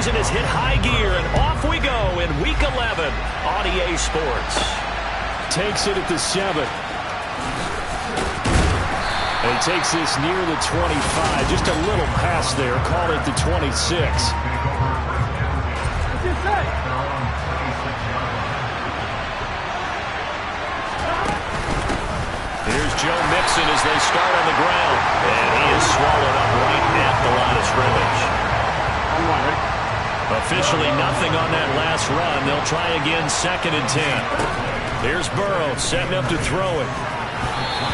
season has hit high gear, and off we go in Week 11 on EA Sports. Takes it at the 7. And he takes this near the 25. Just a little pass there. Call it the 26. Here's Joe Mixon as they start on the ground. And he is swallowed up right at the line of scrimmage. Officially nothing on that last run. They'll try again, 2nd and 10. Here's Burrow setting up to throw it.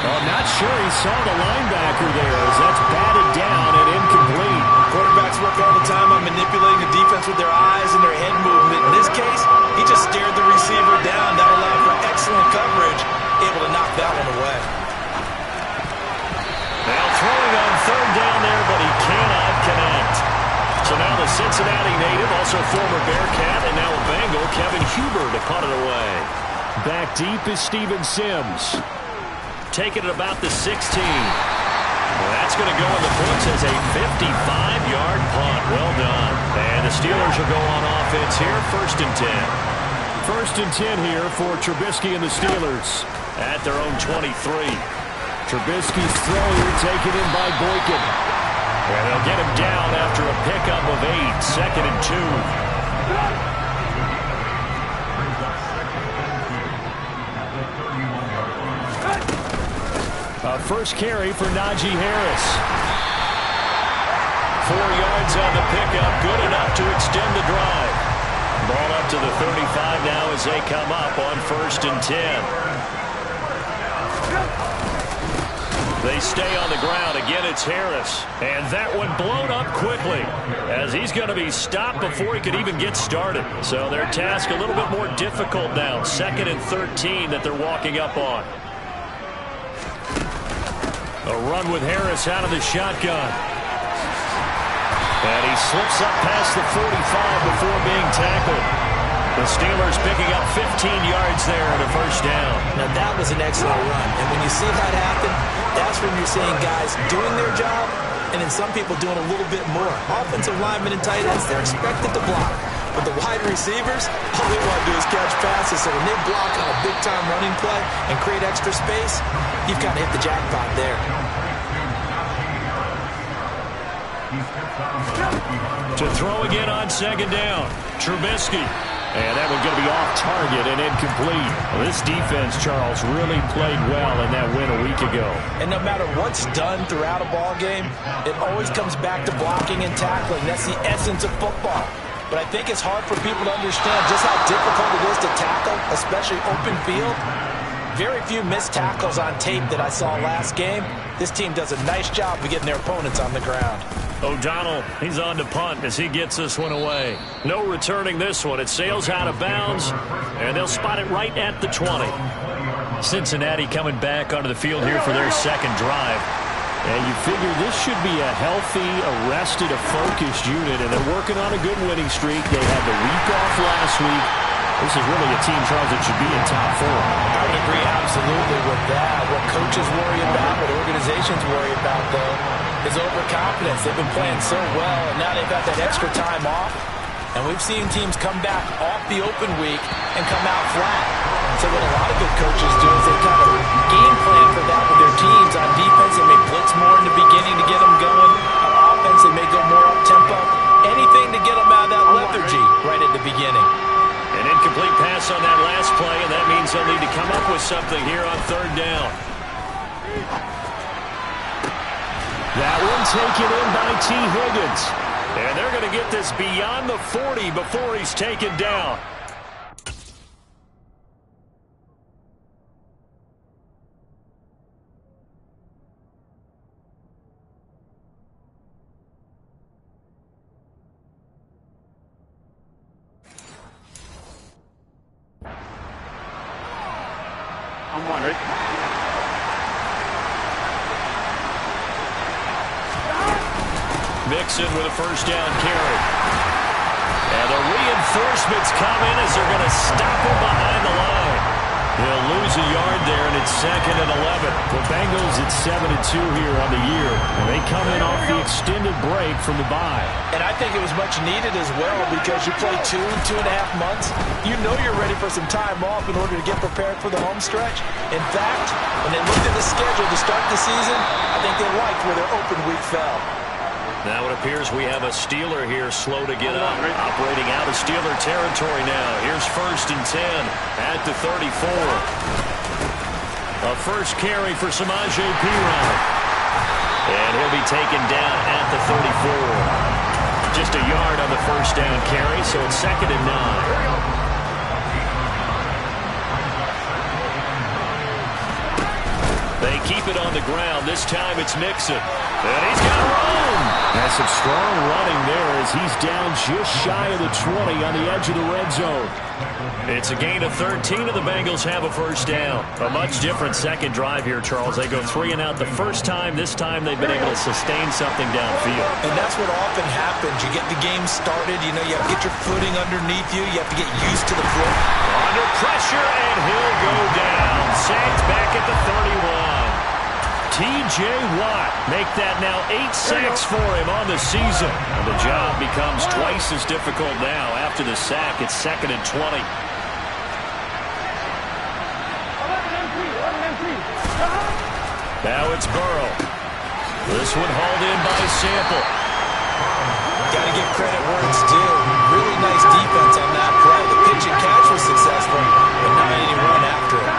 I'm not sure he saw the linebacker there as that's batted down and incomplete. Quarterbacks work all the time on manipulating the defense with their eyes and their head movement. In this case, he just stared the receiver down. That allowed for excellent coverage, able to knock that one away. Now throwing on 3rd down there, but he cannot connect. So now the Cincinnati native, also former Bearcat, and now a Bengal, Kevin Huber, to punt it away. Back deep is Steven Sims. Taking it about the 16. Well, that's going to go in the books as a 55-yard punt. Well done. And the Steelers will go on offense here, 1st and 10. 1st and 10 here for Trubisky and the Steelers. At their own 23. Trubisky's throw here taken in by Boykin. And they'll get him down after a pickup of 8, 2nd and 2. First carry for Najee Harris. 4 yards on the pickup, good enough to extend the drive. Ball up to the 35 now as they come up on 1st and 10. They stay on the ground. Again, it's Harris. And that one blown up quickly as he's going to be stopped before he could even get started. So their task a little bit more difficult now. 2nd and 13 that they're walking up on. A run with Harris out of the shotgun. And he slips up past the 45 before being tackled. The Steelers picking up 15 yards there at a 1st down. Now that was an excellent run. And when you see that happen, that's when you're seeing guys doing their job and then some people doing a little bit more. Offensive linemen and tight ends, they're expected to block. But the wide receivers, all they want to do is catch passes. So when they block on a big-time running play and create extra space, you've kind of hit the jackpot there. To throw again on 2nd down, Trubisky. And that one's going to be off target and incomplete. Well, this defense, Charles, really played well in that win a week ago. And no matter what's done throughout a ball game, it always comes back to blocking and tackling. That's the essence of football. But I think it's hard for people to understand just how difficult it is to tackle, especially open field. Very few missed tackles on tape that I saw last game. This team does a nice job of getting their opponents on the ground. O'Donnell, he's on to punt as he gets this one away. No returning this one. It sails out of bounds, and they'll spot it right at the 20. Cincinnati coming back onto the field here for their 2nd drive. And you figure this should be a healthy, arrested, a focused unit, and they're working on a good winning streak. They had the week off last week. This is really a team, Charles, that should be in top 4. I would agree absolutely with that. What coaches worry about, what organizations worry about, though, is overconfidence. They've been playing so well, and now they've got that extra time off. And we've seen teams come back off the open week and come out flat. So what a lot of good coaches do is they kind of game plan for that with their teams. On defense, they may blitz more in the beginning to get them going. On offense, they may go more up-tempo. Anything to get them out of that lethargy right at the beginning. An incomplete pass on that last play, and that means they'll need to come up with something here on 3rd down. That one taken in by T. Higgins. And they're going to get this beyond the 40 before he's taken down. I'm wondering. Mixon with a 1st down carry. And the reinforcements come in as they're going to stop him behind the line. He'll lose a yard there, and it's 2nd and 11. The Bengals at 7-2 here on the year. And they come in off the extended break from the bye. And I think it was much needed as well because you play 2.5 months. You know you're ready for some time off in order to get prepared for the home stretch. In fact, when they looked at the schedule to start the season, I think they liked where their open week fell. Now it appears we have a Steeler here slow to get up. Operating out of Steeler territory now. Here's 1st and 10 at the 34. A first carry for Samaje Perine. And he'll be taken down at the 34. Just a yard on the first down carry, so it's 2nd and 9. They keep it on the ground. This time it's Mixon. And he's got room. That's some strong running there as he's down just shy of the 20 on the edge of the red zone. It's a gain of 13, and the Bengals have a first down. A much different second drive here, Charles. They go 3 and out the first time. This time they've been able to sustain something downfield. And that's what often happens. You get the game started. You know, you have to get your footing underneath you. You have to get used to the flow. Under pressure, and he'll go down. Sacked back at the 31. T.J. Watt make that now 8 sacks for him on the season. And the job becomes twice as difficult now. After the sack, it's 2nd and 20. Now it's Burrow. This one hauled in by Sample. Got to give credit where it's due. Really nice defense on that play. The pitch and catch was successful, but not any run after it.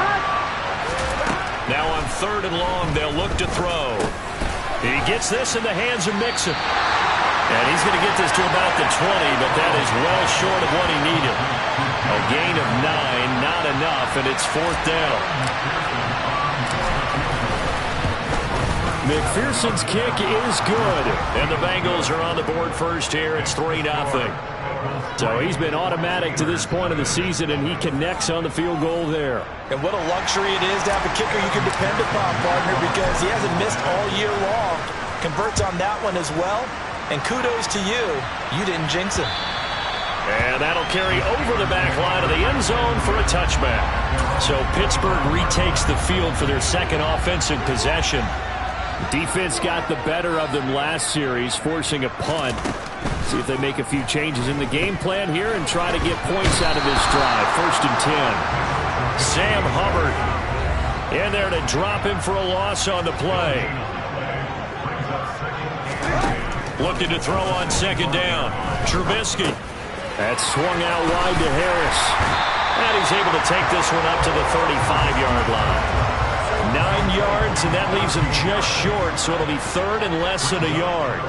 Now on 3rd and long, they'll look to throw. He gets this in the hands of Mixon. And he's going to get this to about the 20, but that is well short of what he needed. A gain of 9, not enough, and it's 4th down. McPherson's kick is good. And the Bengals are on the board first here. It's 3-0. So he's been automatic to this point of the season, and he connects on the field goal there. And what a luxury it is to have a kicker you can depend upon, partner, because he hasn't missed all year long. Converts on that one as well. And kudos to you. You didn't jinx him. And that'll carry over the back line of the end zone for a touchback. So Pittsburgh retakes the field for their second offensive possession. Defense got the better of them last series, forcing a punt. See if they make a few changes in the game plan here and try to get points out of this drive. 1st and 10. Sam Hubbard in there to drop him for a loss on the play. Looking to throw on 2nd down. Trubisky. That's swung out wide to Harris. And he's able to take this one up to the 35-yard line. 9 yards, and that leaves him just short, so it'll be 3rd and less than a yard.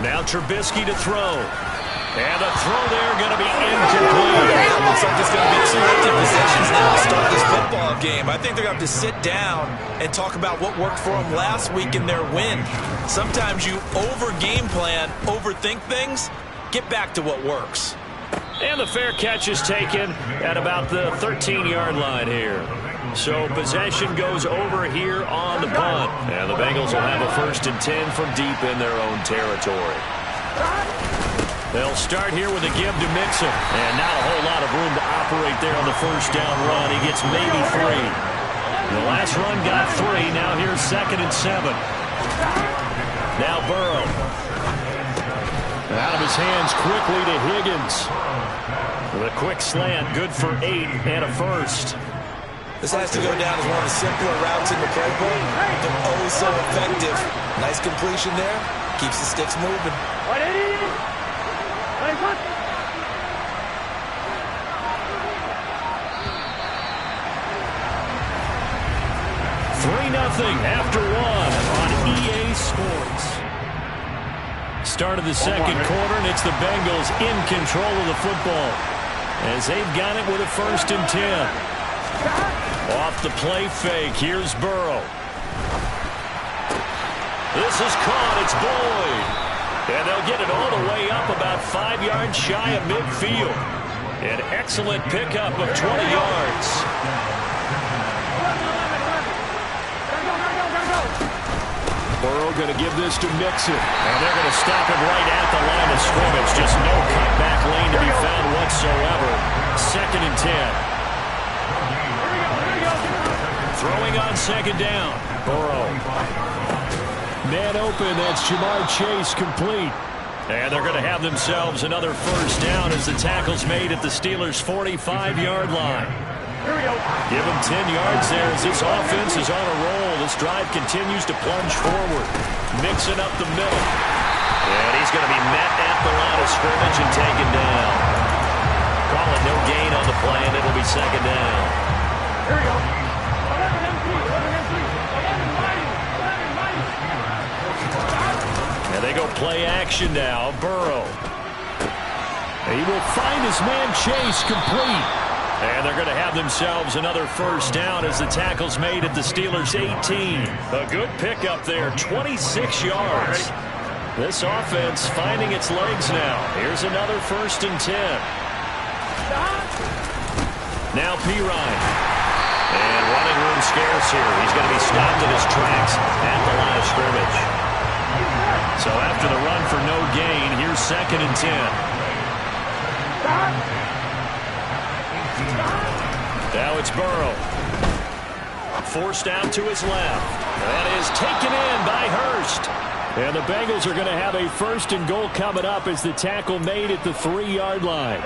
Now Trubisky to throw. And a throw there going to be incomplete. Looks like it's going to be 2 empty possessions now to start this football game. I think they're going to have to sit down and talk about what worked for them last week in their win. Sometimes you over-game plan, overthink things. Get back to what works. And the fair catch is taken at about the 13-yard line here. So possession goes over here on the punt. And the Bengals will have a 1st and 10 from deep in their own territory. They'll start here with a give to Mixon. And not a whole lot of room to operate there on the first down run. He gets maybe 3. The last run got 3. Now here's 2nd and 7. Now Burrow. Out of his hands quickly to Higgins. The quick slant, good for 8 and a first. This has to go down as one of the simpler routes in the playbook. They're oh so effective. Nice completion there. Keeps the sticks moving. 3-0 after 1 on EA Sports. Start of the second quarter, and it's the Bengals in control of the football as they've got it with a 1st and 10. Off the play fake, here's Burrow. This is caught, it's Boyd. And they'll get it all the way up about 5 yards shy of midfield. An excellent pickup of 20 yards. Burrow going to give this to Mixon. And they're going to stop him right at the line of scrimmage. Just no cutback lane to be found whatsoever. 2nd and 10. throwing on second down. Burrow. Man open, that's Jamar Chase, complete. And they're going to have themselves another first down as the tackle's made at the Steelers' 45-yard line. Give them 10 yards there as this offense is on a roll. This drive continues to plunge forward. Mixing up the middle. And he's going to be met at the line of scrimmage and taken down. Call it no gain on the play, and it'll be second down. Here we go. And they go play action now. Burrow. He will find his man Chase, complete. And they're going to have themselves another first down as the tackle's made at the Steelers' 18. A good pickup there, 26 yards. This offense finding its legs now. Here's another 1st and 10. Now Pirine. And running room scarce here. He's going to be stopped in his tracks at the line of scrimmage. So after the run for no gain, here's 2nd and 10. Now it's Burrow. Forced out to his left. That is taken in by Hurst. And the Bengals are going to have a 1st and goal coming up as the tackle made at the 3-yard line.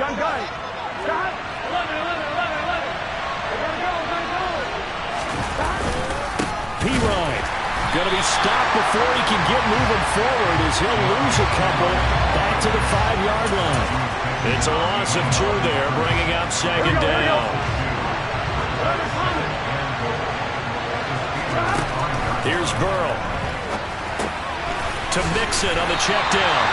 Pirine going to be stopped before he can get moving forward as he'll lose a couple back to the 5-yard line. It's a loss of 2 there, bringing up second down. Here's Burrow. To Mixon on the check down.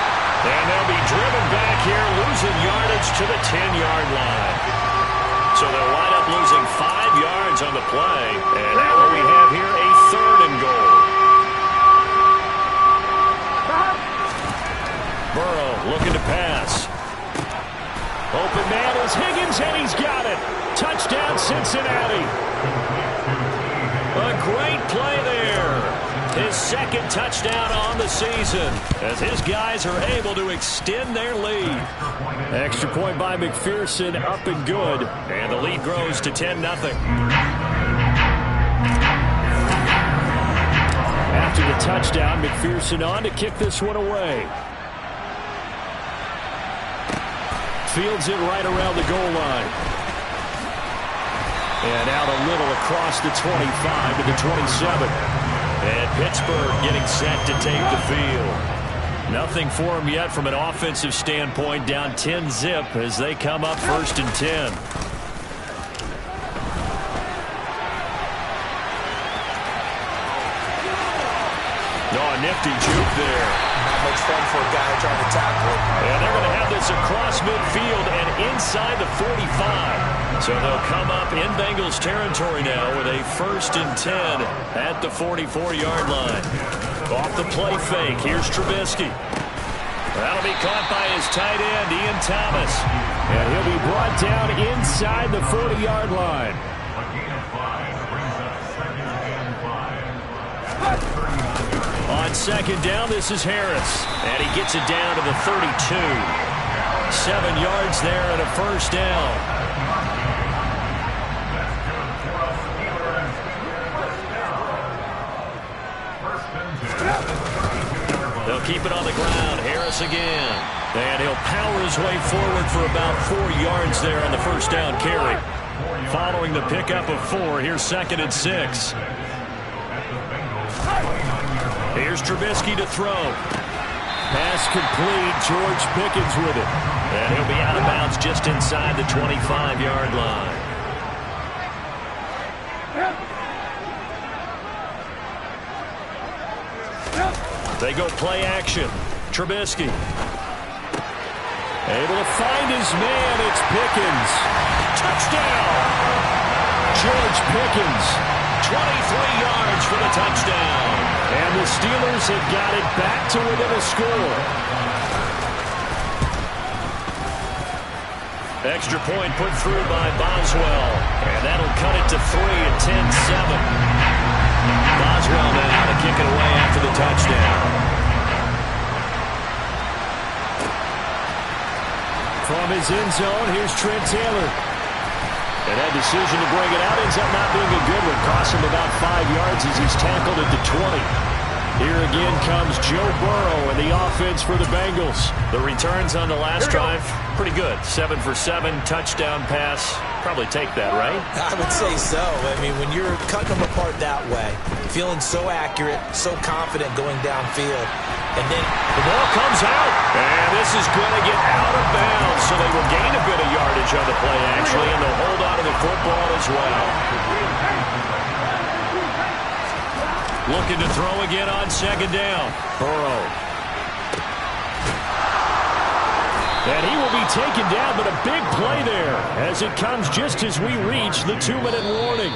And they'll be driven back here, losing yardage to the 10-yard line. So they'll wind up losing 5 yards on the play. And now what we have here, a 3rd and goal. Burrow looking to pass. Open man is Higgins, and he's got it. Touchdown, Cincinnati. A great play there. His 2nd touchdown on the season as his guys are able to extend their lead. Extra point by McPherson, up and good. And the lead grows to 10-0. After the touchdown, McPherson on to kick this one away. Fields it right around the goal line. And out a little across the 25 to the 27. And Pittsburgh getting set to take the field. Nothing for them yet from an offensive standpoint. Down 10-zip as they come up 1st and 10. Oh, a nifty juke there. Not much fun for a guy trying to tackle it. And they're going to have this across midfield and inside the 45. So they'll come up in Bengals territory now with a 1st and 10 at the 44-yard line. Off the play fake. Here's Trubisky. That'll be caught by his tight end, Ian Thomas. And he'll be brought down inside the 40-yard line. On second down, this is Harris. And he gets it down to the 32. 7 yards there and a first down. They'll keep it on the ground. Harris again. And he'll power his way forward for about 4 yards there on the first down carry. Following the pickup of 4, here's 2nd and 6. Here's Trubisky to throw. Pass complete. George Pickens with it. And he'll be out of bounds just inside the 25-yard line. They go play action. Trubisky. Able to find his man. It's Pickens. Touchdown! George Pickens. 23 yards for the touchdown. And the Steelers have got it back to within a score. Extra point put through by Boswell. And that'll cut it to 3 at 10-7. Boswell now to kick it away after the touchdown. From his end zone, here's Trent Taylor. And that decision to bring it out ends up not being a good one. Cost him about 5 yards as he's tackled at the 20. Here again comes Joe Burrow and the offense for the Bengals. The returns on the last drive, pretty good. 7 for 7, touchdown pass. Probably take that, right? I would say so. I mean, when you're cutting them apart that way, feeling so accurate, so confident going downfield, and then the ball comes out, and this is going to get out of bounds, so they will gain a bit of yardage on the play, actually, and they'll hold on to the football as well. Looking to throw again on second down. Burrow. And he will be taken down, but a big play there as it comes just as we reach the 2-minute warning.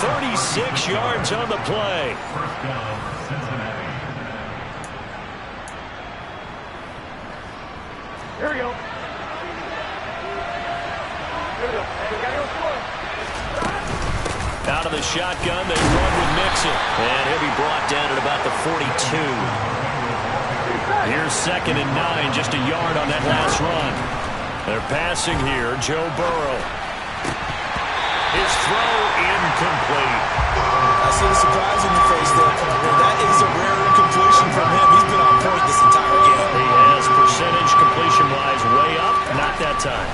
36 yards on the play. Here we go. Out of the shotgun, they run with Mixon. And he'll be brought down at about the 42. Here's 2nd and 9, just a yard on that last run. They're passing here, Joe Burrow. His throw incomplete. I see the surprise in your face there. That is a rare incompletion from him. He's been on point this entire game. He has percentage completion-wise way up, not that time.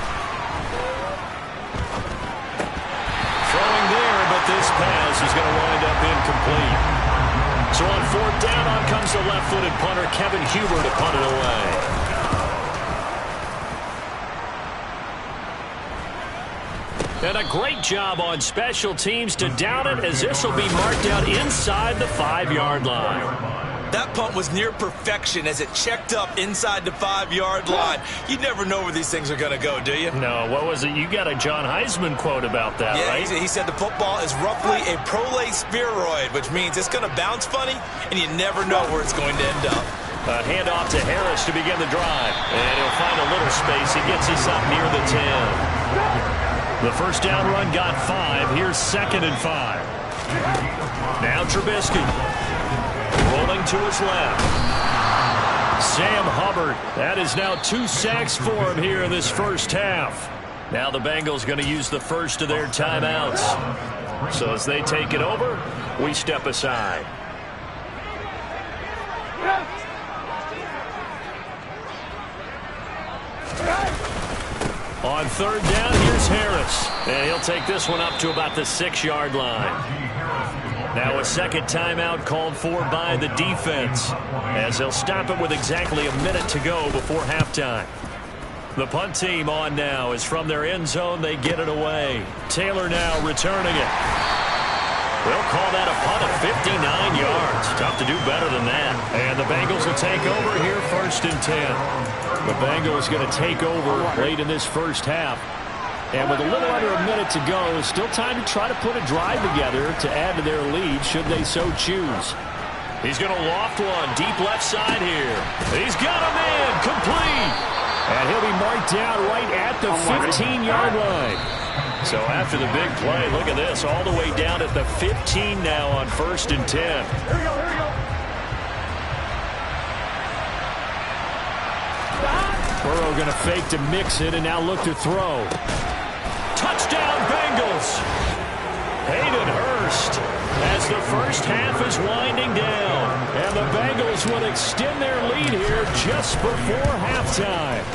Throwing there, but this pass is going to wind up incomplete. So on 4th down, on comes the left-footed punter, Kevin Huber, to punt it away. And a great job on special teams to down it, as this will be marked out inside the 5-yard line. That punt was near perfection as it checked up inside the 5-yard line. You never know where these things are going to go, do you? No, what was it? You got a John Heisman quote about that, right? Yeah, he said the football is roughly a prolate spheroid, which means it's going to bounce funny, and you never know where it's going to end up. Handoff to Harris to begin the drive. And he'll find a little space. He gets us up near the 10. The first down run got 5. Here's 2nd and 5. Now Trubisky. Rolling to his left. Sam Hubbard. That is now 2 sacks for him here in this first half. Now the Bengals going to use the first of their timeouts. So as they take it over, we step aside. On 3rd down, here's Harris. And he'll take this one up to about the 6-yard line. Now a second timeout called for by the defense, as they'll stop it with exactly a minute to go before halftime. The punt team on now is from their end zone. They get it away. Taylor now returning it. They'll call that a punt of 59 yards. Tough to do better than that. And the Bengals will take over here 1st and 10. The Bengals going to take over late in this first half. And with a little under a minute to go, it's still time to try to put a drive together to add to their lead should they so choose. He's going to loft one deep left side here. He's got a man complete. And he'll be marked down right at the 15-yard line. So after the big play, look at this, all the way down at the 15 now on 1st and 10. Here we go, here we go. Burrow going to fake to Mixon and now look to throw. Touchdown Bengals. Hayden Hurst as the first half is winding down. And the Bengals will extend their lead here just before halftime.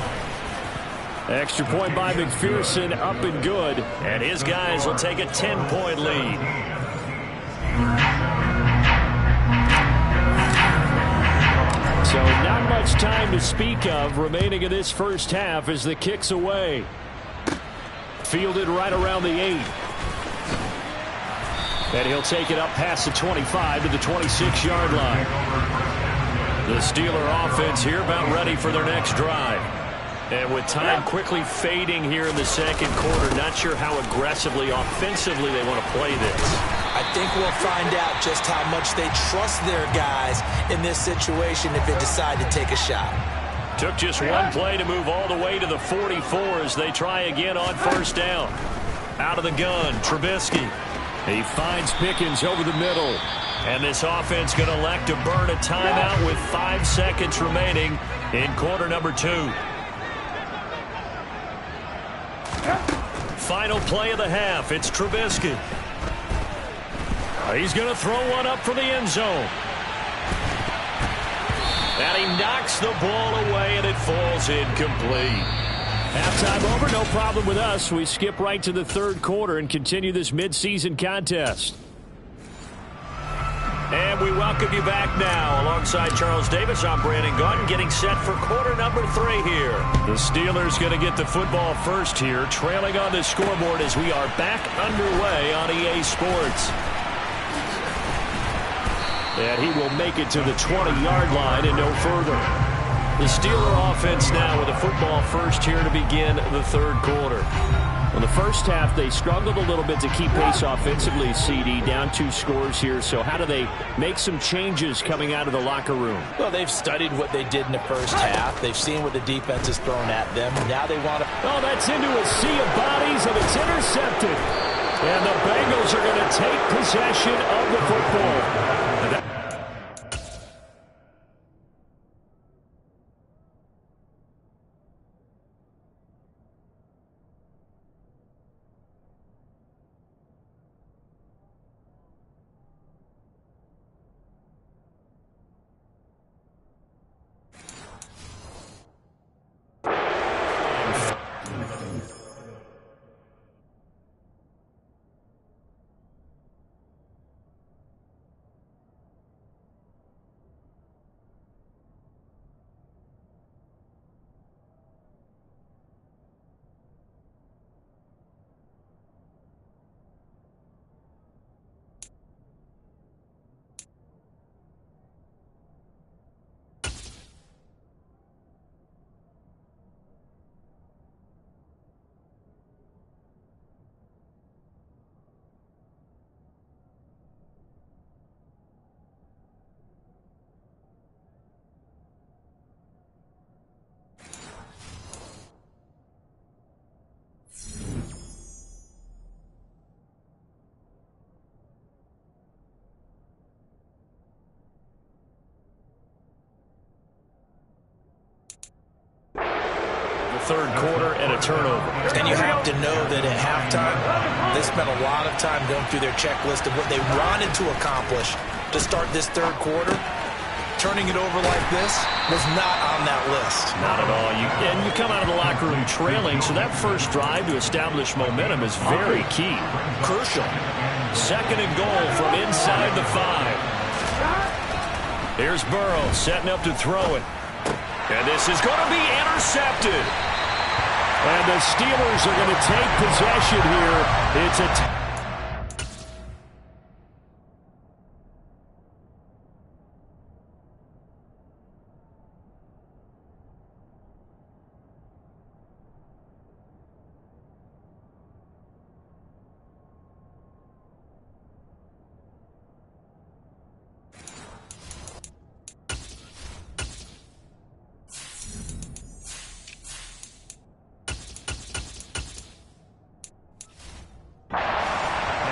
Extra point by McPherson, up and good. And his guys will take a 10-point lead. So not much time to speak of remaining in this first half as the kick's away. Fielded right around the 8. And he'll take it up past the 25 to the 26-yard line. The Steeler offense here about ready for their next drive. And with time quickly fading here in the second quarter, not sure how aggressively, offensively they want to play this. I think we'll find out just how much they trust their guys in this situation if they decide to take a shot. Took just one play to move all the way to the 44 as they try again on 1st down. Out of the gun, Trubisky. He finds Pickens over the middle. And this offense going to elect to burn a timeout with 5 seconds remaining in quarter number 2. final play of the half. It's Trubisky. He's going to throw one up from the end zone. And he knocks the ball away, and it falls incomplete. Halftime over, no problem with us. We skip right to the third quarter and continue this midseason contest. And we welcome you back now. Alongside Charles Davis, I'm Brandon Gaudin, getting set for quarter number 3 here. The Steelers going to get the football first here, trailing on the scoreboard as we are back underway on EA Sports. And he will make it to the 20-yard line and no further. The Steeler offense now with the football first here to begin the third quarter. In the first half, they struggled a little bit to keep pace offensively, CD, down 2 scores here. So how do they make some changes coming out of the locker room? Well, they've studied what they did in the first half. They've seen what the defense has thrown at them. Now they want to... Oh, that's into a sea of bodies, and it's intercepted. And the Bengals are going to take possession of the football. Third quarter and a turnover. And you have to know that at halftime, they spent a lot of time going through their checklist of what they wanted to accomplish to start this third quarter. Turning it over like this was not on that list. Not at all. And you come out of the locker room trailing, so that first drive to establish momentum is very key. Crucial. Second and goal from inside the 5. Here's Burrow setting up to throw it. And this is going to be intercepted. And the Steelers are going to take possession here. It's a...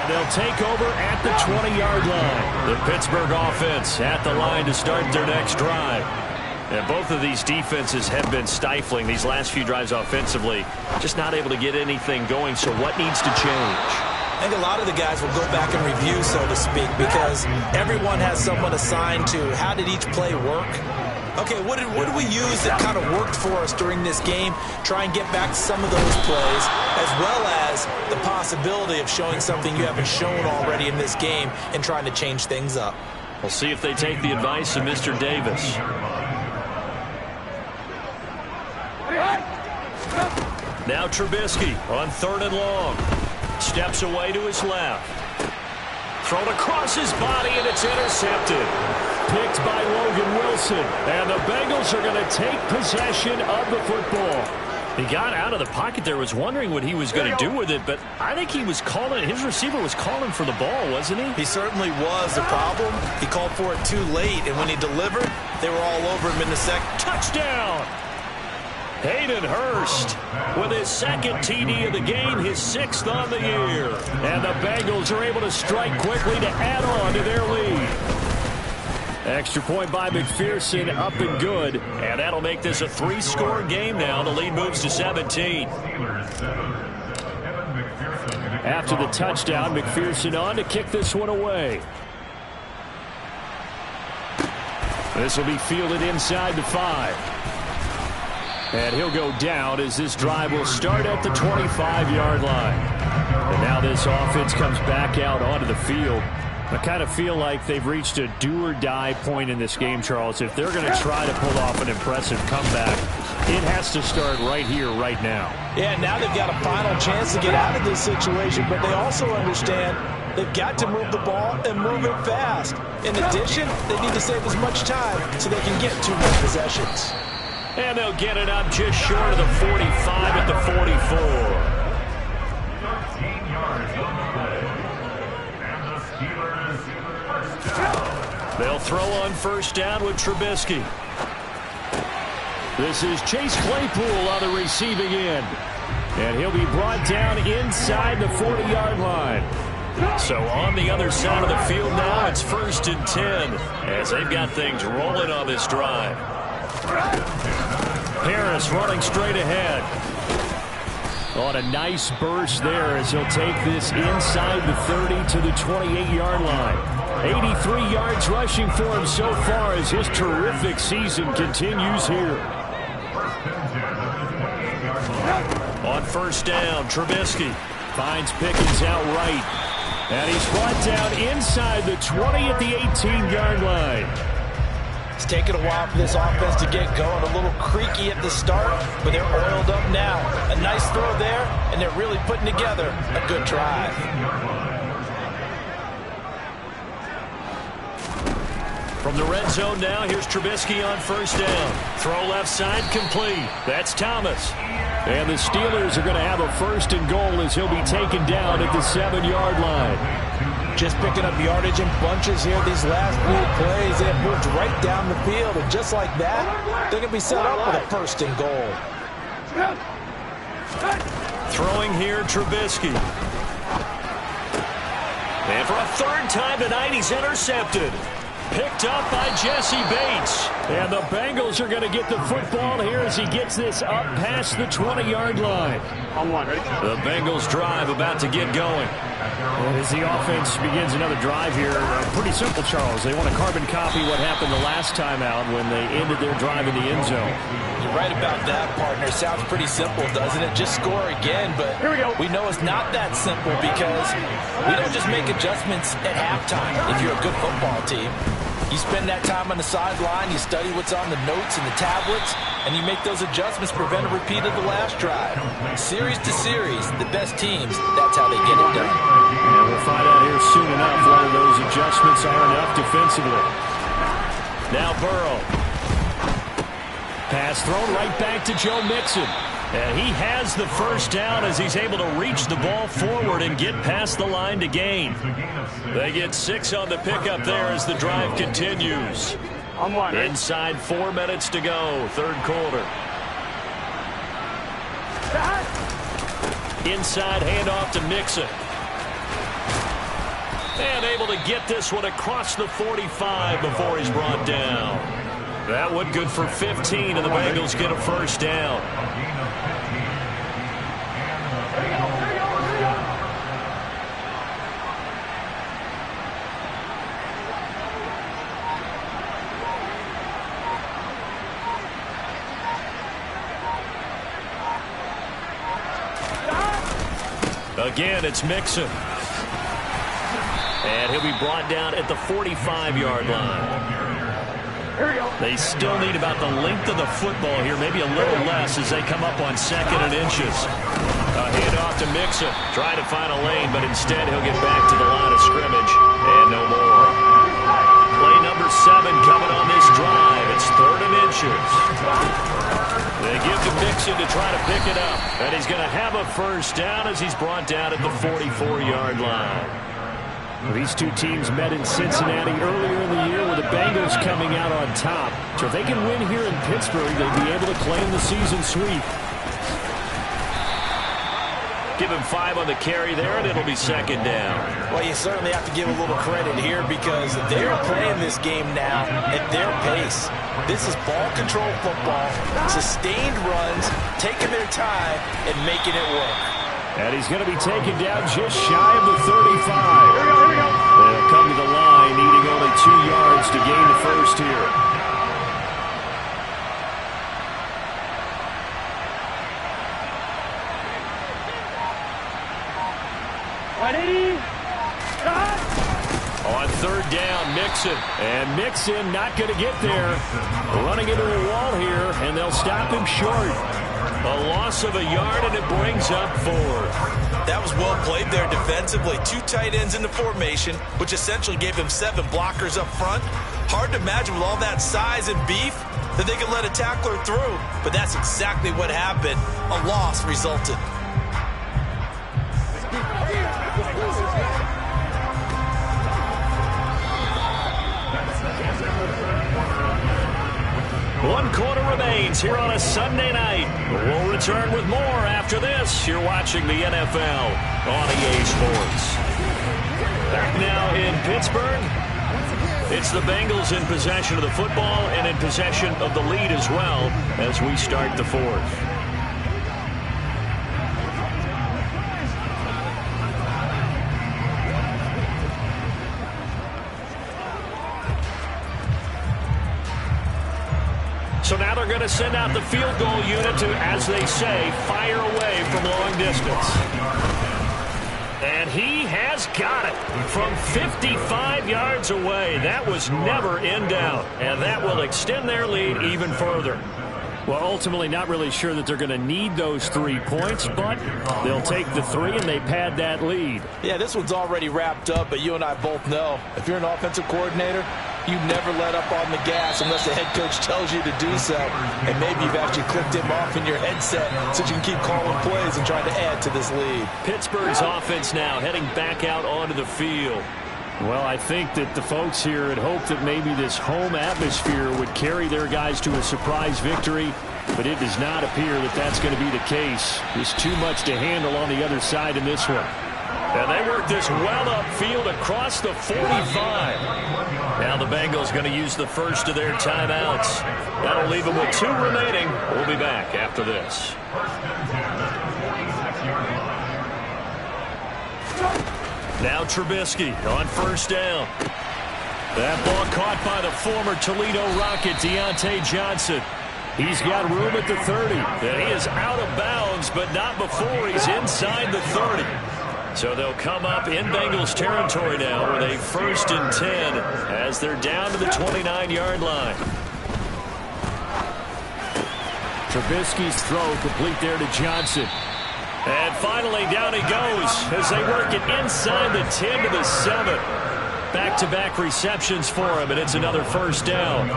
They'll take over at the 20-yard line. The Pittsburgh offense at the line to start their next drive. And both of these defenses have been stifling these last few drives offensively. Just not able to get anything going, so what needs to change? I think a lot of the guys will go back and review, so to speak, because everyone has someone assigned to how did each play work. Okay, what did we use that kind of worked for us during this game? Try and get back to some of those plays, as well as the possibility of showing something you haven't shown already in this game and trying to change things up. We'll see if they take the advice of Mr. Davis. Now Trubisky on 3rd and long. Steps away to his left. Thrown across his body, and it's intercepted. Picked by Logan Wilson. And the Bengals are going to take possession of the football. He got out of the pocket there, was wondering what he was going to do with it, but I think he was calling, his receiver was calling for the ball, wasn't he? He certainly was. The problem, he called for it too late, and when he delivered, they were all over him in the second. Touchdown! Hayden Hurst with his 2nd TD of the game, his 6th on the year. And the Bengals are able to strike quickly to add on to their lead. Extra point by McPherson, up and good. And that'll make this a 3-score game now. The lead moves to 17. After the touchdown, McPherson on to kick this one away. This will be fielded inside the 5. And he'll go down as this drive will start at the 25-yard line. And now this offense comes back out onto the field. I kind of feel like they've reached a do-or-die point in this game, Charles. If they're going to try to pull off an impressive comeback, it has to start right here, right now. Yeah, now they've got a final chance to get out of this situation, but they also understand they've got to move the ball and move it fast. In addition, they need to save as much time so they can get 2 more possessions. And they'll get it up just short of the 45 at the 44. They'll throw on first down with Trubisky. This is Chase Claypool on the receiving end. And he'll be brought down inside the 40-yard line. So on the other side of the field now, it's 1st and 10 as they've got things rolling on this drive. Harris running straight ahead. On a nice burst there as he'll take this inside the 30 to the 28-yard line. 83 yards rushing for him so far as his terrific season continues here. On first down, Trubisky finds Pickens out right. And he's brought down inside the 20 at the 18-yard line. It's taken a while for this offense to get going. A little creaky at the start, but they're oiled up now. A nice throw there, and they're really putting together a good drive. From the red zone now, here's Trubisky on first down. Throw left side, complete. That's Thomas. And the Steelers are going to have a 1st and goal as he'll be taken down at the 7-yard line. Just picking up yardage in bunches here these last few plays. They have moved right down the field, and just like that, they're going to be set up with a 1st and goal. Throwing here, Trubisky. And for a 3rd time tonight, he's intercepted. Picked up by Jesse Bates. And the Bengals are going to get the football here as he gets this up past the 20-yard line. The Bengals drive about to get going. And as the offense begins another drive here, pretty simple, Charles. They want to carbon copy what happened the last time out when they ended their drive in the end zone. You're right about that, partner. Sounds pretty simple, doesn't it? Just score again, but we know it's not that simple because we don't just make adjustments at halftime if you're a good football team. You spend that time on the sideline, you study what's on the notes and the tablets, and you make those adjustments, prevent a repeat of the last drive. Series to series, the best teams, that's how they get it done. And we'll find out here soon enough whether those adjustments are enough defensively. Now Burrow. Pass thrown right back to Joe Mixon. And he has the first down as he's able to reach the ball forward and get past the line to gain. They get 6 on the pickup there as the drive continues. Inside 4 minutes to go, 3rd quarter. Inside handoff to Mixon. And able to get this one across the 45 before he's brought down. That one good for 15, and the Bengals get a first down. Again, it's Mixon. And he'll be brought down at the 45-yard line. They still need about the length of the football here, maybe a little less as they come up on 2nd and inches. A handoff to Mixon. Trying to find a lane, but instead he'll get back to the line of scrimmage. And no more. Play number 7 coming on this drive. It's 3rd and inches. They give to Mixon to try to pick it up. And he's going to have a first down as he's brought down at the 44-yard line. These two teams met in Cincinnati earlier in the year with the Bengals coming out on top. So if they can win here in Pittsburgh, they'd be able to claim the season sweep. Give him 5 on the carry there, and it'll be 2nd down. Well, you certainly have to give a little credit here because they're playing this game now at their pace. This is ball control football, sustained runs, taking their time, and making it work. And he's going to be taken down just shy of the 35. They'll come to the line, needing only 2 yards to gain the first here. On third down, Mixon. And Mixon not going to get there. Running into a wall here, and they'll stop him short. A loss of a yard, and it brings up 4. That was well played there defensively. 2 tight ends in the formation, which essentially gave them 7 blockers up front. Hard to imagine with all that size and beef that they could let a tackler through. But that's exactly what happened. A loss resulted. One quarter remains here on a Sunday night. We'll return with more after this. You're watching the NFL on EA Sports. Back now in Pittsburgh. It's the Bengals in possession of the football and in possession of the lead as well as we start the 4th. So now they're going to send out the field goal unit to, as they say, fire away from long distance. And he has got it from 55 yards away. That was never in doubt. And that will extend their lead even further. Well, ultimately not really sure that they're going to need those 3 points, but they'll take the 3 and they pad that lead. Yeah, this one's already wrapped up, but you and I both know if you're an offensive coordinator, you never let up on the gas unless the head coach tells you to do so. And maybe you've actually clicked him off in your headset so you can keep calling plays and trying to add to this lead. Pittsburgh's offense now heading back out onto the field. Well, I think that the folks here had hoped that maybe this home atmosphere would carry their guys to a surprise victory, but it does not appear that that's going to be the case. There's too much to handle on the other side in this one. And they work this well upfield across the 45. Now the Bengals going to use the first of their timeouts. That'll leave them with 2 remaining. We'll be back after this. Now Trubisky on first down. That ball caught by the former Toledo Rocket, Deontay Johnson. He's got room at the 30. And he is out of bounds, but not before he's inside the 30. So they'll come up in Bengals territory now with a 1st and 10 as they're down to the 29-yard line. Trubisky's throw complete there to Johnson. And finally down he goes as they work it inside the 10 to the 7. Back-to-back receptions for him, and it's another 1st down.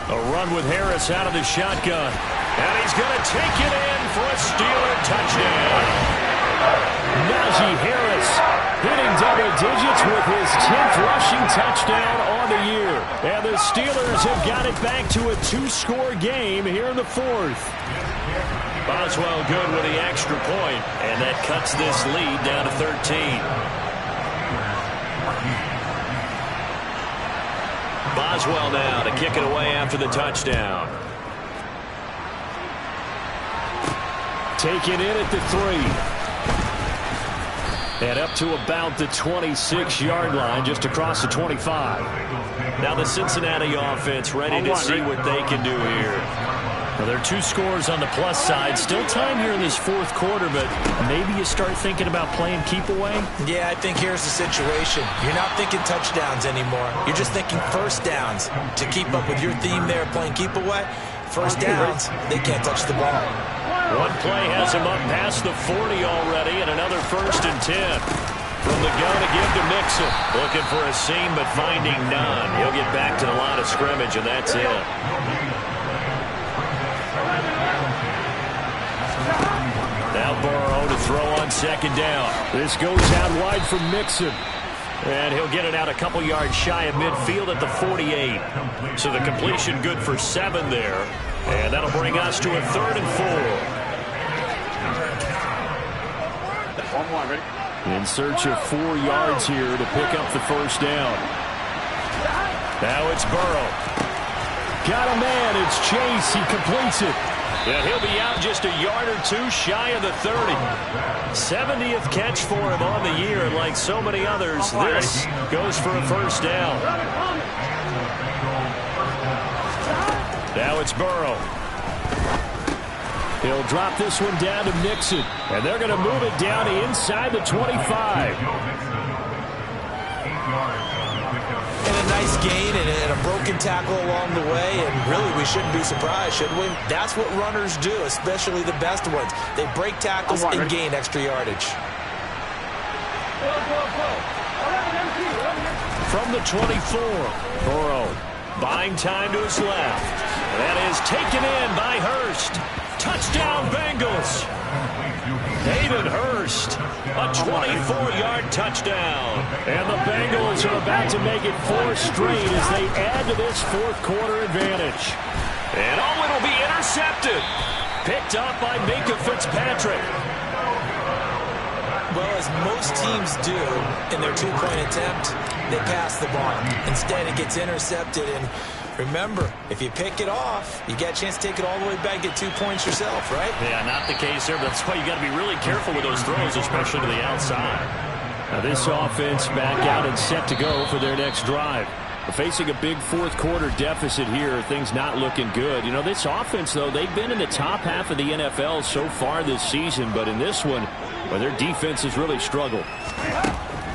A run with Harris out of the shotgun. And he's going to take it in for a Steeler touchdown. Najee Harris hitting double digits with his 10th rushing touchdown on the year. And the Steelers have got it back to a 2-score game here in the 4th. Boswell good with the extra point, and that cuts this lead down to 13. Boswell now to kick it away after the touchdown. Taken in at the 3. And up to about the 26-yard line, just across the 25. Now the Cincinnati offense ready to see what they can do here. Well, there are 2 scores on the plus side. Still time here in this 4th quarter, but maybe you start thinking about playing keep away? Yeah, I think here's the situation. You're not thinking touchdowns anymore. You're just thinking 1st downs. To keep up with your theme there, playing keep away, 1st downs, they can't touch the ball. One play has him up past the 40 already, and another 1st and 10. From the gun to give to Mixon. Looking for a seam, but finding none. He'll get back to the line of scrimmage, and that's it. Now Burrow to throw on 2nd down. This goes out wide for Mixon. And he'll get it out a couple yards shy of midfield at the 48. So the completion good for 7 there. And that'll bring us to a 3rd and 4. One more, ready? In search of 4 yards here to pick up the 1st down. Now it's Burrow. got a man. It's Chase. He completes it. And he'll be out just a yard or two shy of the 30. 70th catch for him on the year. And like so many others, this goes for a first down. Now it's Burrow. He'll drop this one down to Nixon. And they're going to move it down to inside the 25. And a nice gain and a broken tackle along the way. And really, we shouldn't be surprised, should we? That's what runners do, especially the best ones. They break tackles and gain extra yardage. From the 24, Burrow buying time to his left. That is taken in by Hurst. Touchdown, Bengals. Hayden Hurst, a 24-yard touchdown. And the Bengals are about to make it 4 straight as they add to this fourth quarter advantage. And it'll be intercepted. Picked up by Minka Fitzpatrick. Well, as most teams do in their two-point attempt, they pass the ball. Instead, it gets intercepted. And remember, if you pick it off, you get a chance to take it all the way back, get 2 points yourself, right? Yeah, not the case there, but that's why you got to be really careful with those throws, especially to the outside. Now this offense back out and set to go for their next drive. Facing a big fourth quarter deficit here, things not looking good. You know, this offense, though, they've been in the top half of the NFL so far this season, but in this one, well, their defense has really struggled.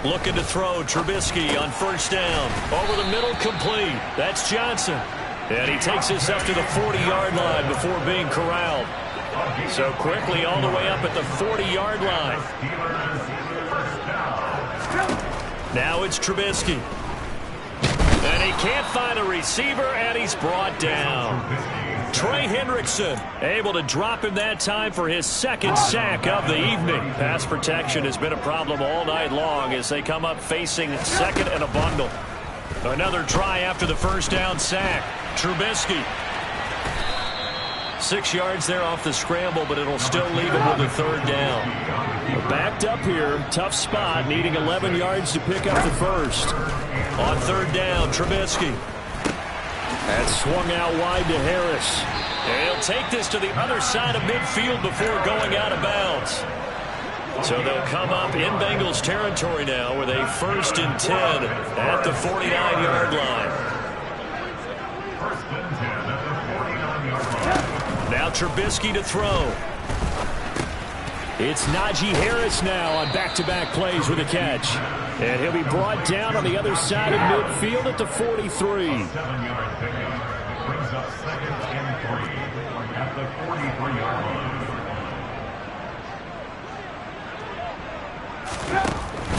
Looking to throw, Trubisky on first down. Over the middle, complete. That's Johnson. And he takes this up to the 40-yard line before being corralled. So quickly all the way up at the 40-yard line. Now it's Trubisky. And he can't find a receiver, and he's brought down. Trey Hendrickson able to drop him that time for his second sack of the evening. Pass protection has been a problem all night long as they come up facing second and a bundle. Another try after the first down sack. Trubisky. 6 yards there off the scramble, but it'll still leave him with a third down. We're backed up here. Tough spot, needing 11 yards to pick up the first. On third down, Trubisky. That's swung out wide to Harris. And he'll take this to the other side of midfield before going out of bounds. So they'll come up in Bengals territory now with a 1st and 10 at the 49-yard line. Now Trubisky to throw. It's Najee Harris now on back-to-back plays with a catch. And he'll be brought down on the other side of midfield at the 43.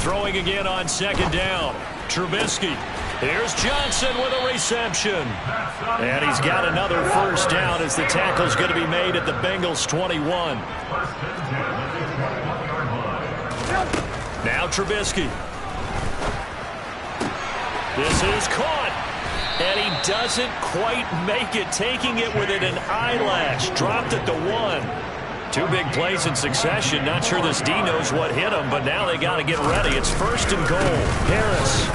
Throwing again on second down. Trubisky. Here's Johnson with a reception. And he's got another first down as the tackle's going to be made at the Bengals 21. Now Trubisky. This is caught. And he doesn't quite make it, taking it within an eyelash. Dropped at the 1. 2 big plays in succession. Not sure this D knows what hit him, but now they got to get ready. It's 1st and goal. Harris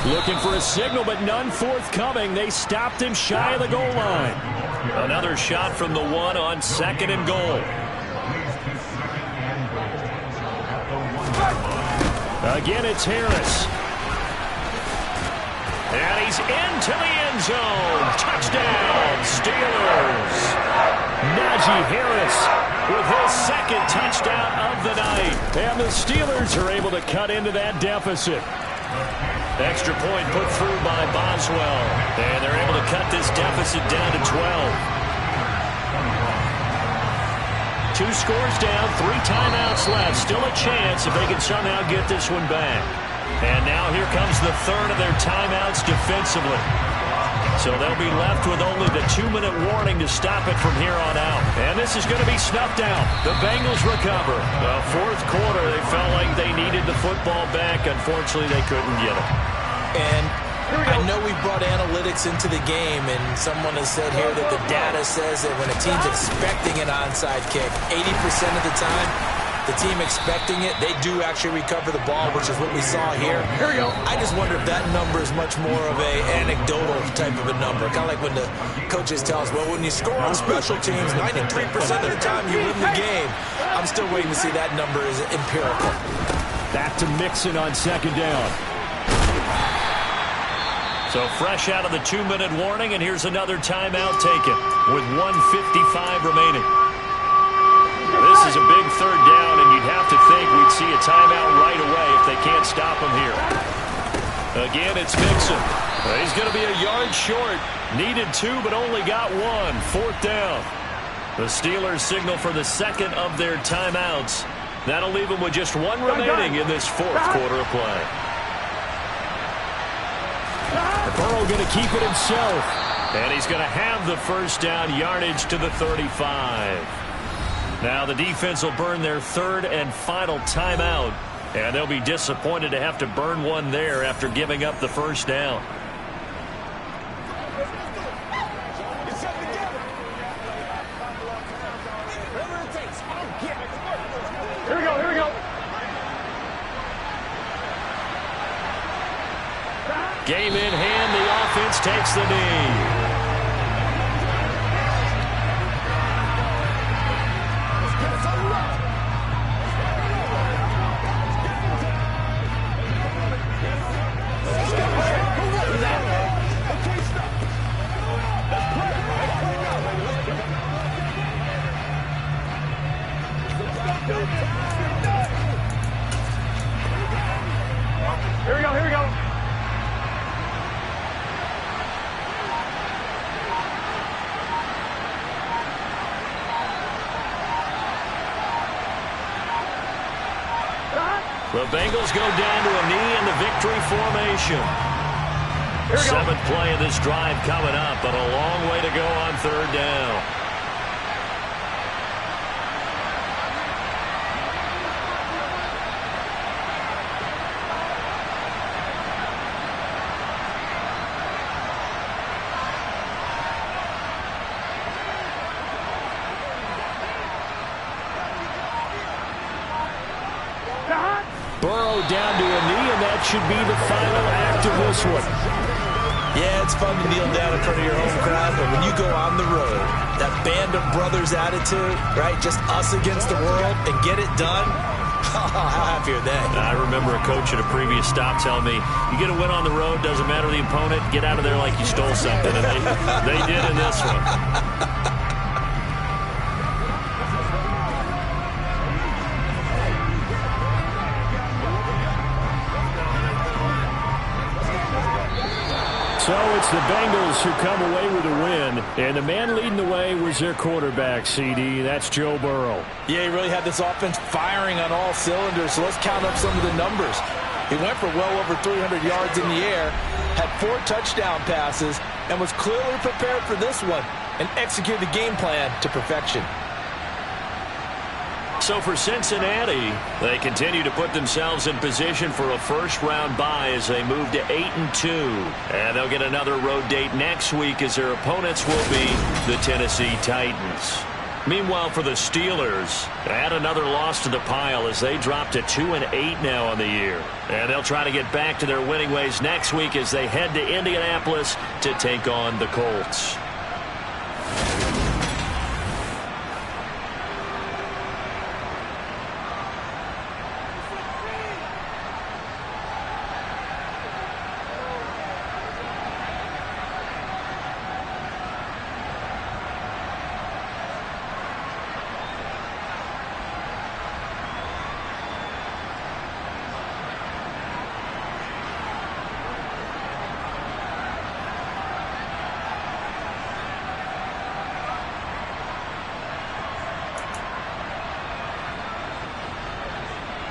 looking for a signal, but none forthcoming. They stopped him shy of the goal line. Another shot from the 1 on 2nd and goal. Again, it's Harris. And he's into the end zone. Touchdown, Steelers. Najee Harris with his second touchdown of the night. And the Steelers are able to cut into that deficit. Extra point put through by Boswell. And they're able to cut this deficit down to 12. 2 scores down, 3 timeouts left. Still a chance if they can somehow get this one back. And now here comes the third of their timeouts defensively. So they'll be left with only the 2-minute warning to stop it from here on out. And this is going to be snuffed out. The Bengals recover. The fourth quarter, they felt like they needed the football back. Unfortunately, they couldn't get it. And I know we brought analytics into the game, and someone has said here that the data says that when a team's expecting an onside kick, 80% of the time, the team expecting it, they do actually recover the ball, which is what we saw here. Here we go. I just wonder if that number is much more of a anecdotal type of a number. Kind of like when the coaches tell us, well, when you score on special teams, 93% of the time you win the game. I'm still waiting to see that number is empirical. Back to Mixon on second down. So fresh out of the 2-minute warning, and here's another timeout taken with 1:55 remaining. This is a big third down, and you'd have to think we'd see a timeout right away if they can't stop him here. Again, it's Mixon. He's going to be a yard short. Needed 2, but only got 1. 4th down. The Steelers signal for the second of their timeouts. That'll leave them with just 1 remaining in this 4th quarter of play. Burrow going to keep it himself. And he's going to have the first down, yardage to the 35. Now the defense will burn their 3rd and final timeout, and they'll be disappointed to have to burn one there after giving up the first down. Here we go. Game in hand, the offense takes the knee. Here we go. The Bengals go down to a knee in the victory formation. 7th play of this drive coming up, but a long way to go on 3rd down. Burrow down to a knee, and that should be the final act of this one. Yeah, it's fun to kneel down in front of your home crowd, but when you go on the road, that band of brothers attitude, right, just us against the world, and get it done, how happy are they? I remember a coach at a previous stop telling me, you get a win on the road, doesn't matter the opponent, get out of there like you stole something, and they did in this one. So it's the Bengals who come away with a win, and the man leading the way was their quarterback, CD. That's Joe Burrow. Yeah, he really had this offense firing on all cylinders, so let's count up some of the numbers. He went for well over 300 yards in the air, had 4 touchdown passes, and was clearly prepared for this one and executed the game plan to perfection. So for Cincinnati, they continue to put themselves in position for a first-round bye as they move to 8-2. And they'll get another road date next week as their opponents will be the Tennessee Titans. Meanwhile, for the Steelers, add another loss to the pile as they drop to 2-8 now on the year. And they'll try to get back to their winning ways next week as they head to Indianapolis to take on the Colts.